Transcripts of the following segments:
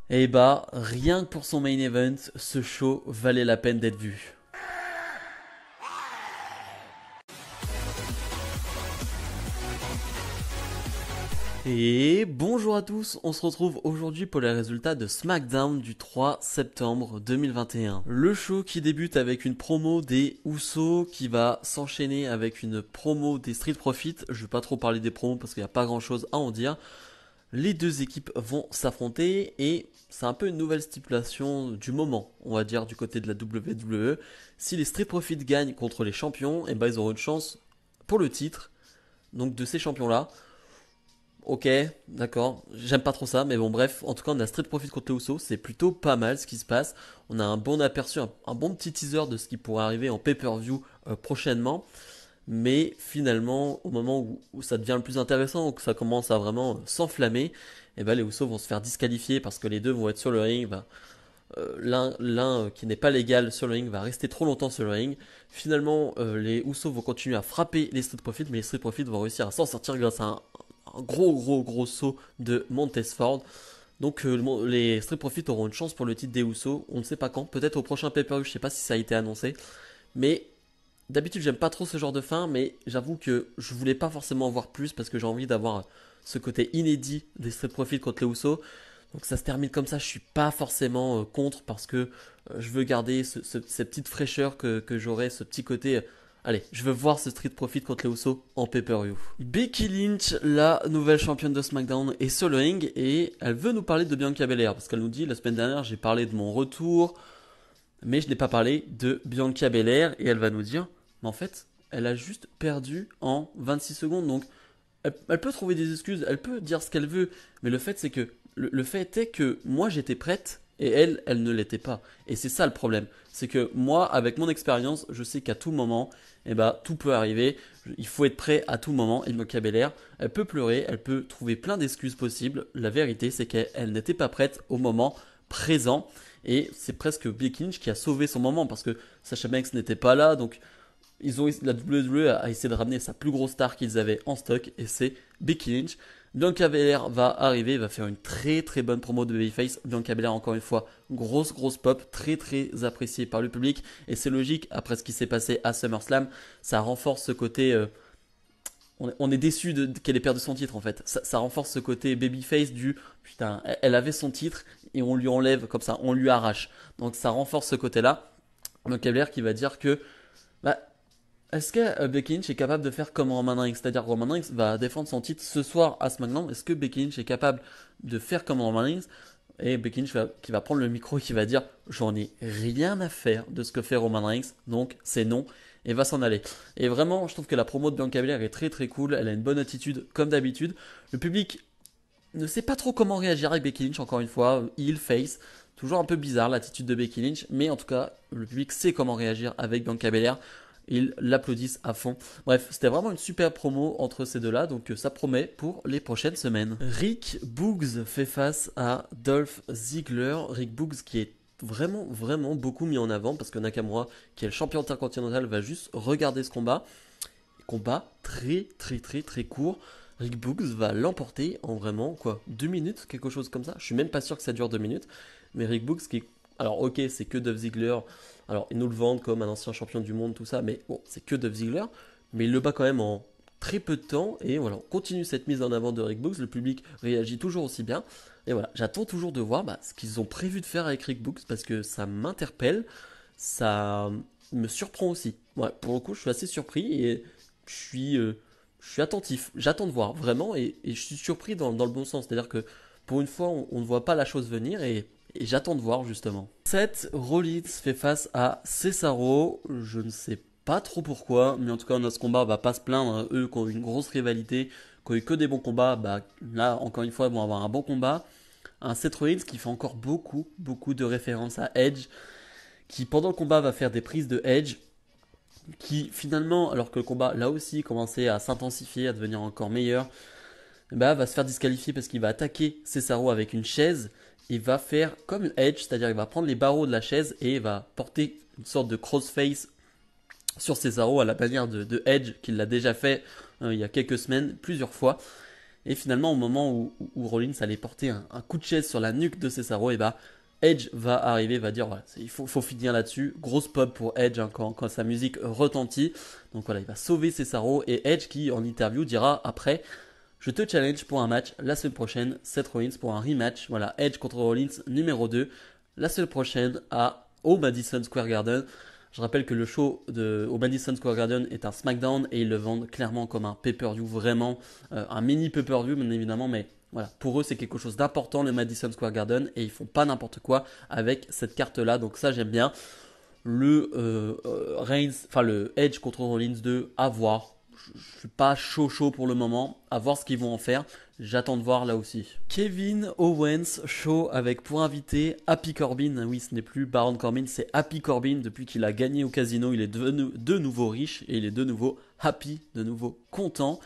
Et bah, rien que pour son main event, ce show valait la peine d'être vu. Et bonjour à tous, on se retrouve aujourd'hui pour les résultats de SmackDown du 3 septembre 2021. Le show qui débute avec une promo des Usos qui va s'enchaîner avec une promo des Street Profits. Je vais pas trop parler des promos parce qu'il n'y a pas grand chose à en dire. Les deux équipes vont s'affronter et c'est un peu une nouvelle stipulation du moment, on va dire, du côté de la WWE. Si les Street Profits gagnent contre les champions, et ben ils auront une chance pour le titre, donc de ces champions-là. Ok, d'accord, j'aime pas trop ça, mais bon bref, en tout cas on a Street Profit contre les Usos, c'est plutôt pas mal ce qui se passe. On a un bon aperçu, un bon petit teaser de ce qui pourrait arriver en pay-per-view prochainement. Mais finalement, au moment où ça devient le plus intéressant, où ça commence à vraiment s'enflammer, et ben les Usos vont se faire disqualifier parce que les deux vont être sur le ring. L'un qui n'est pas légal sur le ring va rester trop longtemps sur le ring. Finalement, les Usos vont continuer à frapper les Street Profits, mais les Street Profits vont réussir à s'en sortir grâce à un gros saut de Montez Ford. Donc les Street Profits auront une chance pour le titre des Usos. On ne sait pas quand, peut-être au prochain pay-per-view, je ne sais pas si ça a été annoncé. Mais d'habitude, j'aime pas trop ce genre de fin, mais j'avoue que je voulais pas forcément en voir plus parce que j'ai envie d'avoir ce côté inédit des Street Profits contre les Usos. Donc ça se termine comme ça, je suis pas forcément contre parce que je veux garder cette petite fraîcheur que j'aurai, ce petit côté. Allez, je veux voir ce Street Profit contre les Usos en pay-per-view. Becky Lynch, la nouvelle championne de SmackDown, est sur le ring et elle veut nous parler de Bianca Belair parce qu'elle nous dit la semaine dernière j'ai parlé de mon retour, mais je n'ai pas parlé de Bianca Belair et elle va nous dire, mais en fait, elle a juste perdu en 26 secondes. Donc, elle peut trouver des excuses, elle peut dire ce qu'elle veut, mais le fait c'est que le fait est que moi j'étais prête et elle ne l'était pas. Et c'est ça le problème, c'est que moi, avec mon expérience, je sais qu'à tout moment, eh ben, tout peut arriver. Il faut être prêt à tout moment. Et Bianca Belair, elle peut pleurer, elle peut trouver plein d'excuses possibles. La vérité, c'est qu'elle n'était pas prête au moment présent. Et c'est presque Becky Lynch qui a sauvé son moment parce que Sasha Banks n'était pas là. Donc la WWE a essayé de ramener sa plus grosse star qu'ils avaient en stock et c'est Becky Lynch. Bianca Belair va arriver, va faire une très bonne promo de Babyface. Bianca Belair, encore une fois, grosse pop, très appréciée par le public. Et c'est logique, après ce qui s'est passé à SummerSlam, ça renforce ce côté. On est déçu qu'elle ait perdu son titre en fait. Ça renforce ce côté babyface du putain, elle avait son titre et on lui enlève comme ça, on lui arrache. Donc ça renforce ce côté-là. Donc Kevlar qui va dire que bah, est-ce que Becky Lynch est capable de faire comme Roman Reigns? C'est-à-dire Roman Reigns va défendre son titre ce soir à SmackDown. Est-ce que Becky Lynch est capable de faire comme Roman Reigns? Et Becky Lynch qui va prendre le micro et qui va dire j'en ai rien à faire de ce que fait Roman Reigns, donc c'est non, et va s'en aller. Et vraiment, je trouve que la promo de Bianca Belair est très cool, elle a une bonne attitude comme d'habitude. Le public ne sait pas trop comment réagir avec Becky Lynch, encore une fois, heel, face. Toujours un peu bizarre l'attitude de Becky Lynch, mais en tout cas, le public sait comment réagir avec Bianca Belair. Ils l'applaudissent à fond. Bref, c'était vraiment une super promo entre ces deux-là, donc ça promet pour les prochaines semaines. Rick Boogs fait face à Dolph Ziggler. Rick Boogs qui est vraiment beaucoup mis en avant parce que Nakamura, qui est le champion intercontinental, va juste regarder ce combat. Combat très court. Rick Boogs va l'emporter en vraiment quoi 2 minutes, quelque chose comme ça. Je suis même pas sûr que ça dure 2 minutes. Mais Rick Boogs qui est... Alors ok, c'est que Dolph Ziggler. Alors ils nous le vendent comme un ancien champion du monde, tout ça. Mais bon, c'est que Dolph Ziggler. Mais il le bat quand même en très peu de temps. Et voilà, on continue cette mise en avant de Rick Boogs. Le public réagit toujours aussi bien. Et voilà, j'attends toujours de voir ce qu'ils ont prévu de faire avec Rick Boogs parce que ça m'interpelle. Ça me surprend aussi. Ouais, pour le coup, je suis assez surpris et je suis attentif. J'attends de voir vraiment et je suis surpris dans le bon sens. C'est-à-dire que pour une fois, on ne voit pas la chose venir et j'attends de voir justement. Seth Rollins fait face à Cesaro. Je ne sais pas trop pourquoi, mais en tout cas, dans ce combat, on va pas se plaindre. Eux qui ont eu une grosse rivalité, qui ont eu que des bons combats, bah là, encore une fois, ils vont avoir un bon combat. Un Seth Rollins qui fait encore beaucoup de références à Edge, qui pendant le combat va faire des prises de Edge qui finalement, alors que le combat là aussi commençait à s'intensifier, à devenir encore meilleur, bah, va se faire disqualifier parce qu'il va attaquer Cesaro avec une chaise et va faire comme Edge, c'est-à-dire il va prendre les barreaux de la chaise et va porter une sorte de crossface sur Cesaro à la manière de Edge qu'il l'a déjà fait il y a quelques semaines, plusieurs fois. Et finalement, au moment où Rollins allait porter un coup de chaise sur la nuque de Cesaro, et bah Edge va arriver, va dire voilà, il faut finir là-dessus. Grosse pop pour Edge hein, quand sa musique retentit. Donc voilà, il va sauver Cesaro et Edge qui en interview dira après je te challenge pour un match la semaine prochaine, Seth Rollins pour un rematch. Voilà, Edge contre Rollins numéro 2 la semaine prochaine au Madison Square Garden. Je rappelle que le show au Madison Square Garden est un SmackDown et ils le vendent clairement comme un pay-per-view, vraiment un mini pay-per-view bien évidemment, mais voilà, pour eux c'est quelque chose d'important le Madison Square Garden et ils font pas n'importe quoi avec cette carte là, donc ça j'aime bien. Le le Edge contre Rollins 2 à voir. Je suis pas chaud pour le moment, à voir ce qu'ils vont en faire. J'attends de voir là aussi. Kevin Owens show avec pour invité Happy Corbin. Oui, ce n'est plus Baron Corbin, c'est Happy Corbin. Depuis qu'il a gagné au casino, il est de nouveau riche et il est de nouveau happy, de nouveau content.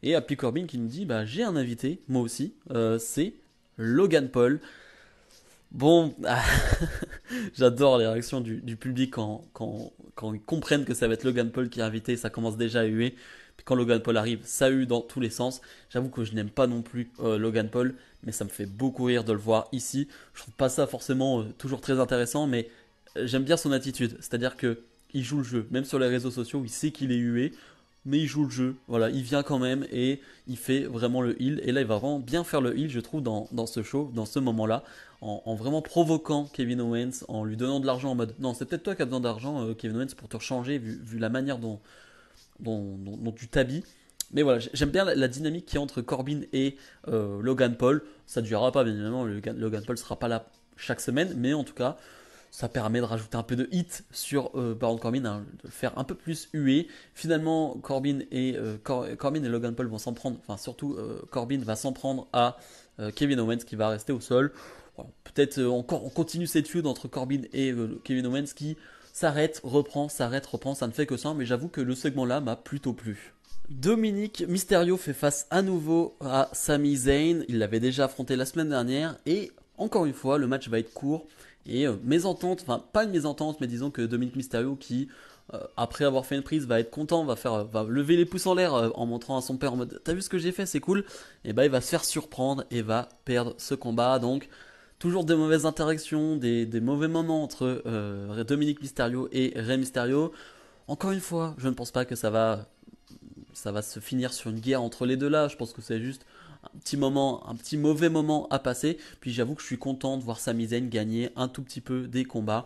Et Happy Corbin qui nous dit bah j'ai un invité, moi aussi, c'est Logan Paul. Bon, j'adore les réactions du public quand ils comprennent que ça va être Logan Paul qui est invité, ça commence déjà à huer. Puis quand Logan Paul arrive, ça hue dans tous les sens. J'avoue que je n'aime pas non plus Logan Paul, mais ça me fait beaucoup rire de le voir ici. Je trouve pas ça forcément toujours très intéressant, mais j'aime bien son attitude. C'est-à-dire que il joue le jeu, même sur les réseaux sociaux, il sait qu'il est hué, mais il joue le jeu. Voilà, il vient quand même et il fait vraiment le heal. Et là, il va vraiment bien faire le heal, je trouve, dans ce show, dans ce moment-là, en vraiment provoquant Kevin Owens, en lui donnant de l'argent en mode non, c'est peut-être toi qui as besoin d'argent, Kevin Owens, pour te changer, vu la manière dont tu t'habilles. Mais voilà, j'aime bien la dynamique qui est entre Corbin et Logan Paul. Ça ne durera pas, bien évidemment, Logan Paul ne sera pas là chaque semaine, mais en tout cas, ça permet de rajouter un peu de hit sur Baron Corbin, hein, de le faire un peu plus hué. Finalement, Corbin et Logan Paul vont s'en prendre, enfin surtout Corbin va s'en prendre à Kevin Owens qui va rester au sol. Bon, peut-être encore on continue cette feud entre Corbin et Kevin Owens qui s'arrête, reprend, s'arrête, reprend, ça ne fait que ça, mais j'avoue que le segment-là m'a plutôt plu. Dominic Mysterio fait face à nouveau à Sami Zayn. Il l'avait déjà affronté la semaine dernière et encore une fois, le match va être court. Et mésentente, enfin pas une mésentente, mais disons que Dominic Mysterio qui, après avoir fait une prise, va être content, va lever les pouces en l'air en montrant à son père en mode t'as vu ce que j'ai fait, c'est cool. Et bah il va se faire surprendre et va perdre ce combat. Donc toujours des mauvaises interactions, des mauvais moments entre Dominic Mysterio et Rey Mysterio. Encore une fois, je ne pense pas que ça va se finir sur une guerre entre les deux là. Je pense que c'est juste un petit mauvais moment à passer. Puis j'avoue que je suis content de voir Sami Zayn gagner un tout petit peu des combats.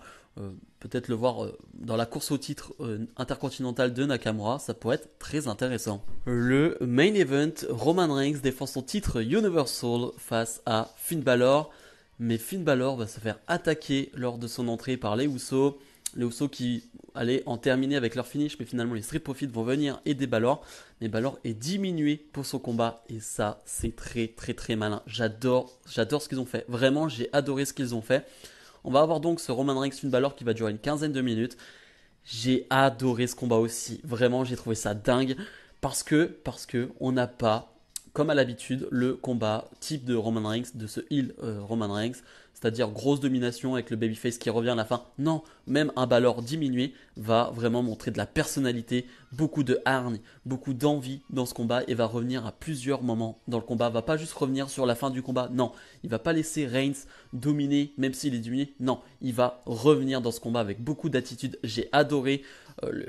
Peut-être le voir dans la course au titre intercontinental de Nakamura, ça pourrait être très intéressant. Le main event, Roman Reigns défend son titre Universal face à Finn Balor. Mais Finn Balor va se faire attaquer lors de son entrée par les Usos. Les Usos qui allaient en terminer avec leur finish, mais finalement les Street Profits vont venir aider Balor. Mais Balor est diminué pour son combat et ça c'est très malin. J'adore ce qu'ils ont fait. Vraiment j'ai adoré ce qu'ils ont fait. On va avoir donc ce Roman Reigns Finn Balor qui va durer une quinzaine de minutes. J'ai adoré ce combat aussi. Vraiment j'ai trouvé ça dingue parce que on n'a pas, comme à l'habitude, le combat type de Roman Reigns, de ce heel Roman Reigns, c'est-à-dire grosse domination avec le babyface qui revient à la fin. Non, même un Balor diminué va vraiment montrer de la personnalité, beaucoup de hargne, beaucoup d'envie dans ce combat et va revenir à plusieurs moments dans le combat. Va pas juste revenir sur la fin du combat, non. Il va pas laisser Reigns dominer même s'il est diminué, non. Il va revenir dans ce combat avec beaucoup d'attitude. J'ai adoré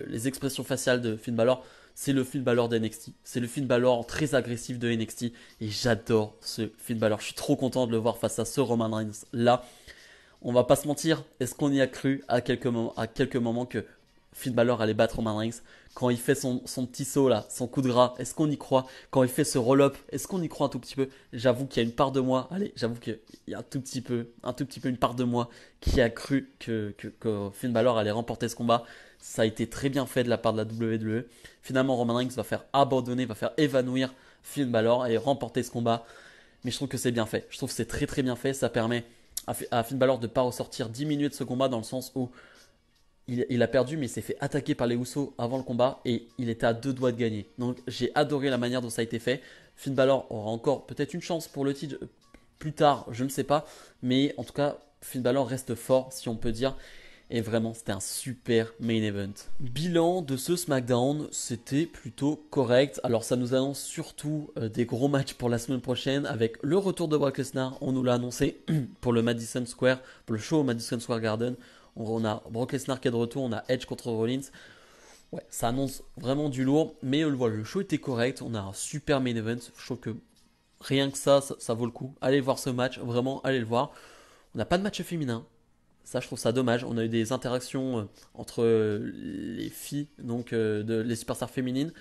les expressions faciales de Finn Balor. C'est le Finn Balor de NXT. C'est le Finn Balor très agressif de NXT. Et j'adore ce Finn Balor. Je suis trop content de le voir face à ce Roman Reigns là. On va pas se mentir. Est-ce qu'on y a cru à quelques moments que Finn Balor allait battre Roman Reigns? Quand il fait son petit saut là, son coup de gras, est-ce qu'on y croit? Quand il fait ce roll-up, est-ce qu'on y croit un tout petit peu? J'avoue qu'il y a une part de moi, allez, j'avoue qu'il y a un tout petit peu une part de moi qui a cru que Finn Balor allait remporter ce combat. Ça a été très bien fait de la part de la WWE. Finalement, Roman Reigns va faire abandonner, va faire évanouir Finn Balor et remporter ce combat. Mais je trouve que c'est bien fait. Je trouve que c'est très bien fait. Ça permet à Finn Balor de ne pas ressortir diminué de ce combat dans le sens où il a perdu mais il s'est fait attaquer par les Usos avant le combat et il était à 2 doigts de gagner. Donc j'ai adoré la manière dont ça a été fait. Finn Balor aura encore peut-être une chance pour le titre plus tard, je ne sais pas. Mais en tout cas, Finn Balor reste fort si on peut dire. Et vraiment, c'était un super main event. Bilan de ce SmackDown, c'était plutôt correct. Alors ça nous annonce surtout des gros matchs pour la semaine prochaine avec le retour de Brock Lesnar. On nous l'a annoncé pour le Madison Square, pour le show au Madison Square Garden. On a Brock Lesnar qui est de retour, on a Edge contre Rollins. Ouais, ça annonce vraiment du lourd, mais voilà, le show était correct. On a un super main event. Je trouve que rien que ça vaut le coup. Allez voir ce match, vraiment, allez le voir. On n'a pas de match féminin. Ça, je trouve ça dommage. On a eu des interactions entre les filles, donc les superstars féminines.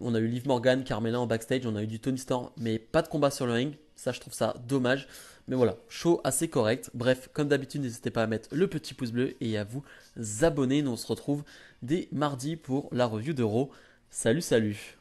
On a eu Liv Morgan, Carmella en backstage, on a eu du Tony Storm, mais pas de combat sur le ring. Ça, je trouve ça dommage. Mais voilà, show assez correct. Bref, comme d'habitude, n'hésitez pas à mettre le petit pouce bleu et à vous abonner. Nous, on se retrouve dès mardi pour la review de Raw. Salut, salut!